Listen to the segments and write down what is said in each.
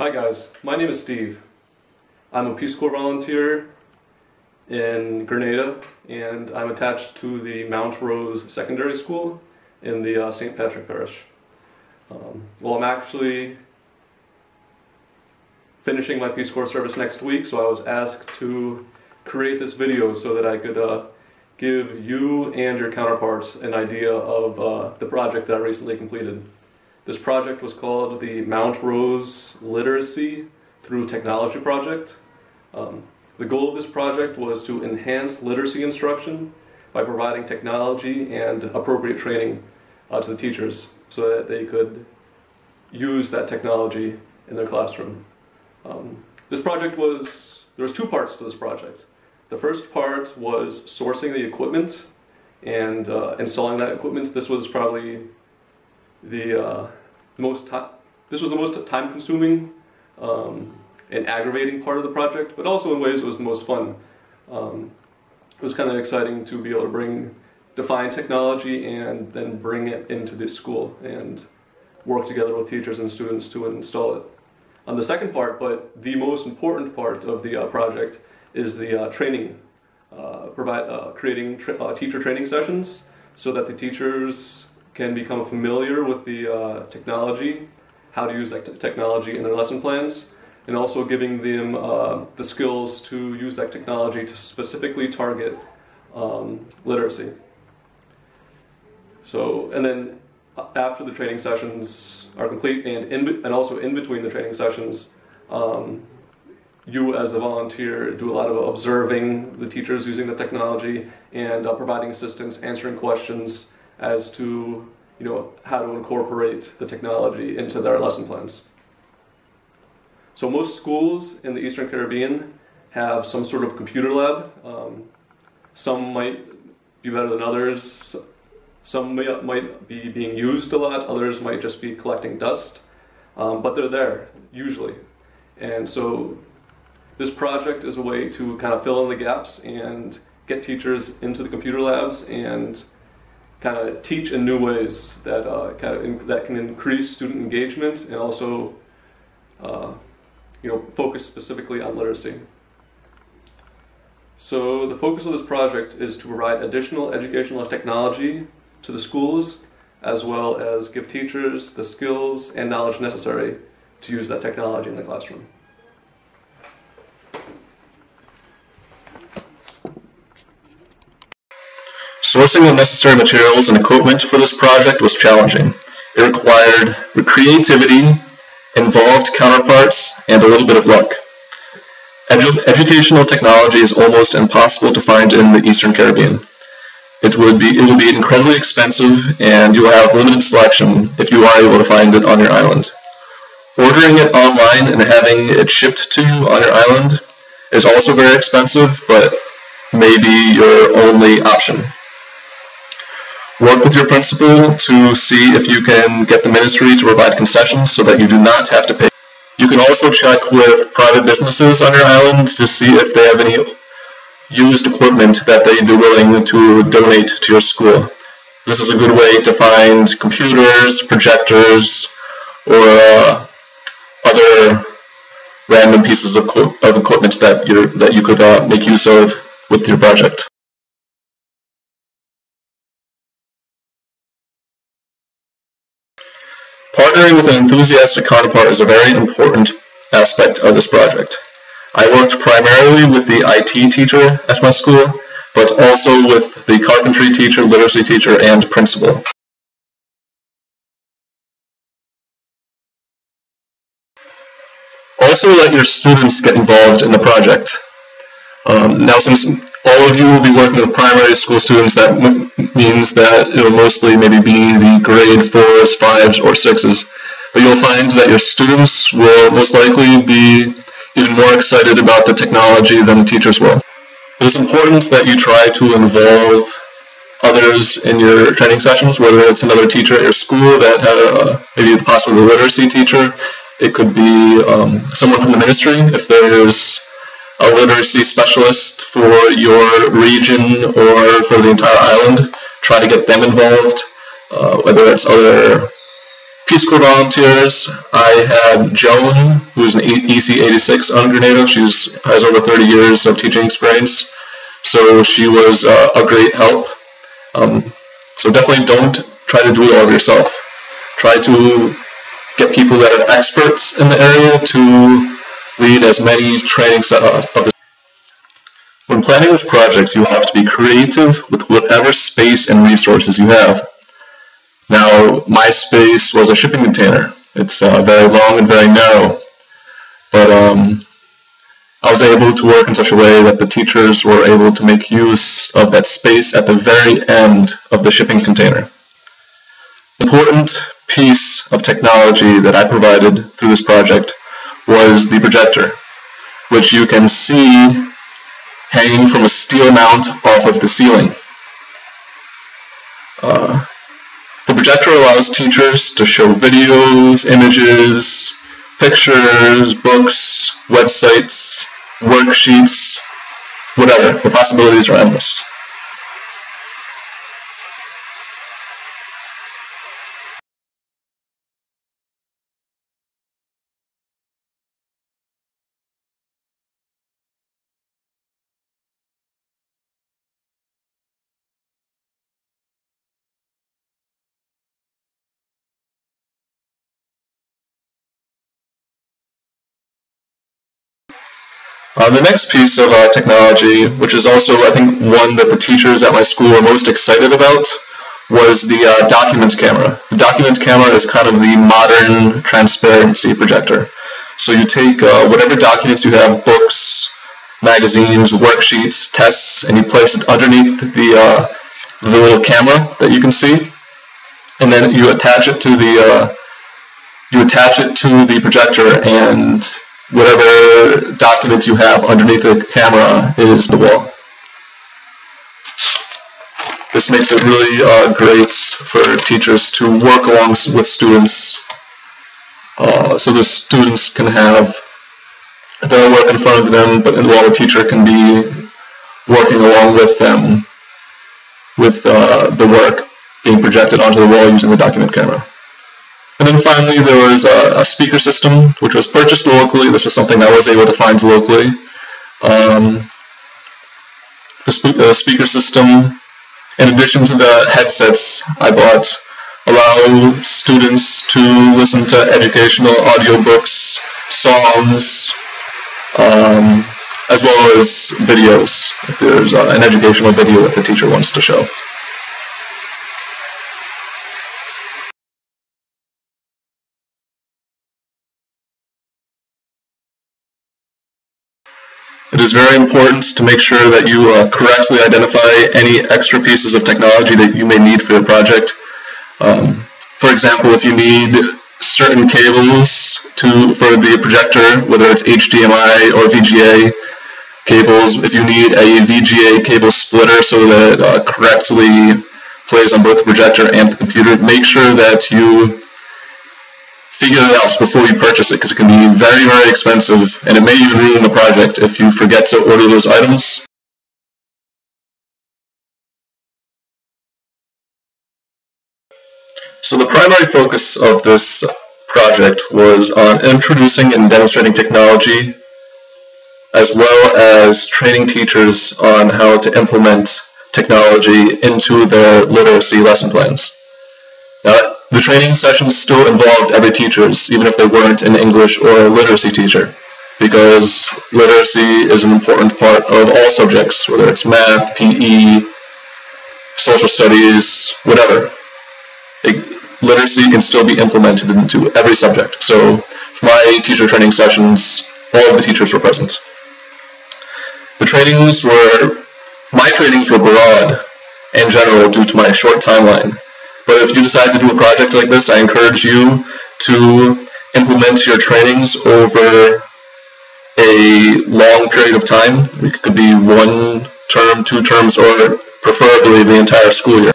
Hi guys, my name is Steve. I'm a Peace Corps volunteer in Grenada, and I'm attached to the Mount Rose Secondary School in the St. Patrick Parish. Well, I'm actually finishing my Peace Corps service next week, so I was asked to create this video so that I could give you and your counterparts an idea of the project that I recently completed. This project was called the Mount Rose Literacy Through Technology Project. The goal of this project was to enhance literacy instruction by providing technology and appropriate training to the teachers so that they could use that technology in their classroom. There was two parts to this project. The first part was sourcing the equipment and installing that equipment. This was probably the most time-consuming and aggravating part of the project, but also in ways it was the most fun. It was kind of exciting to be able to define technology and then bring it into this school and work together with teachers and students to install it. On the second part, but the most important part of the project, is the training, creating teacher training sessions so that the teachers can become familiar with the technology, how to use that technology in their lesson plans, and also giving them the skills to use that technology to specifically target literacy. And then after the training sessions are complete, and also in between the training sessions, you as the volunteer do a lot of observing the teachers using the technology and providing assistance, answering questions as to how to incorporate the technology into their lesson plans. So most schools in the Eastern Caribbean have some sort of computer lab. Some might be better than others. Some might be being used a lot, others might just be collecting dust, but they're there, usually. And so this project is a way to kind of fill in the gaps and get teachers into the computer labs and kind of teach in new ways that that can increase student engagement and also focus specifically on literacy. So the focus of this project is to provide additional educational technology to the schools, as well as give teachers the skills and knowledge necessary to use that technology in the classroom. Sourcing the necessary materials and equipment for this project was challenging. It required creativity, involved counterparts, and a little bit of luck. Educational technology is almost impossible to find in the Eastern Caribbean. It will be incredibly expensive, and you will have limited selection if you are able to find it on your island. Ordering it online and having it shipped to you on your island is also very expensive, but may be your only option. Work with your principal to see if you can get the ministry to provide concessions so that you do not have to pay. You can also check with private businesses on your island to see if they have any used equipment that they'd be willing to donate to your school. This is a good way to find computers, projectors, or other random pieces of equipment that you could make use of with your project. Partnering with an enthusiastic counterpart is a very important aspect of this project. I worked primarily with the IT teacher at my school, but also with the carpentry teacher, literacy teacher, and principal. Also let your students get involved in the project. Now, since all of you will be working with primary school students, that means that it will mostly maybe be the grade 4s, 5s, or 6s. But you'll find that your students will most likely be even more excited about the technology than the teachers will. It is important that you try to involve others in your training sessions, whether it's another teacher at your school that maybe possibly a literacy teacher. It could be someone from the ministry, if there's a literacy specialist for your region or for the entire island. Try to get them involved, whether it's other Peace Corps volunteers, I had Joan, who's an EC86 undergraduate. She has over 30 years of teaching experience, so she was a great help. So definitely don't try to do it all yourself. Try to get people that are experts in the area to lead as many trainings of the. When planning this project, you have to be creative with whatever space and resources you have. Now, my space was a shipping container. It's very long and very narrow, but I was able to work in such a way that the teachers were able to make use of that space at the very end of the shipping container. The important piece of technology that I provided through this project was the projector, which you can see hanging from a steel mount off of the ceiling. The projector allows teachers to show videos, images, pictures, books, websites, worksheets, whatever. The possibilities are endless. The next piece of technology, which is also, I think, one that the teachers at my school were most excited about, was the document camera. The document camera is kind of the modern transparency projector. So you take whatever documents you have, books, magazines, worksheets, tests, and you place it underneath the little camera that you can see, and then you attach it to the projector, and whatever document you have underneath the camera is the wall. This makes it really great for teachers to work along with students, so the students can have their work in front of them, but while the teacher can be working along with them with the work being projected onto the wall using the document camera. And then finally, there was a speaker system, which was purchased locally. This was something I was able to find locally. The speaker system, in addition to the headsets I bought, allow students to listen to educational audiobooks, songs, as well as videos, if there's an educational video that the teacher wants to show. It is very important to make sure that you correctly identify any extra pieces of technology that you may need for your project. For example, if you need certain cables for the projector, whether it's HDMI or VGA cables, if you need a VGA cable splitter so that it correctly plays on both the projector and the computer, make sure that you figure it out before you purchase it, because it can be very, very expensive, and it may even ruin the project if you forget to order those items. So the primary focus of this project was on introducing and demonstrating technology, as well as training teachers on how to implement technology into their literacy lesson plans. Now, the training sessions still involved every teachers, even if they weren't an English or a literacy teacher, because literacy is an important part of all subjects, whether it's math, PE, social studies, whatever. Literacy can still be implemented into every subject. So for my teacher training sessions, all of the teachers were present. My trainings were broad in general due to my short timeline. But if you decide to do a project like this, I encourage you to implement your trainings over a long period of time. It could be 1 term, 2 terms, or preferably the entire school year.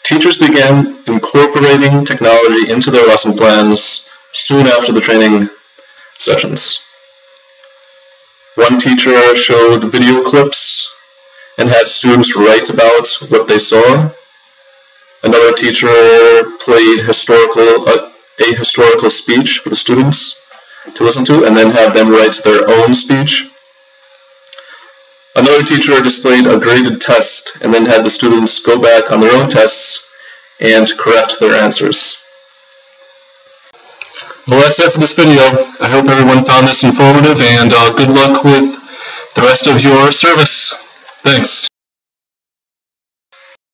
Teachers began incorporating technology into their lesson plans soon after the training sessions. One teacher showed video clips and had students write about what they saw. Another teacher played historical a historical speech for the students to listen to, and then have them write their own speech. Another teacher displayed a graded test and then had the students go back on their own tests and correct their answers. Well, that's it for this video. I hope everyone found this informative, and good luck with the rest of your service. Thanks.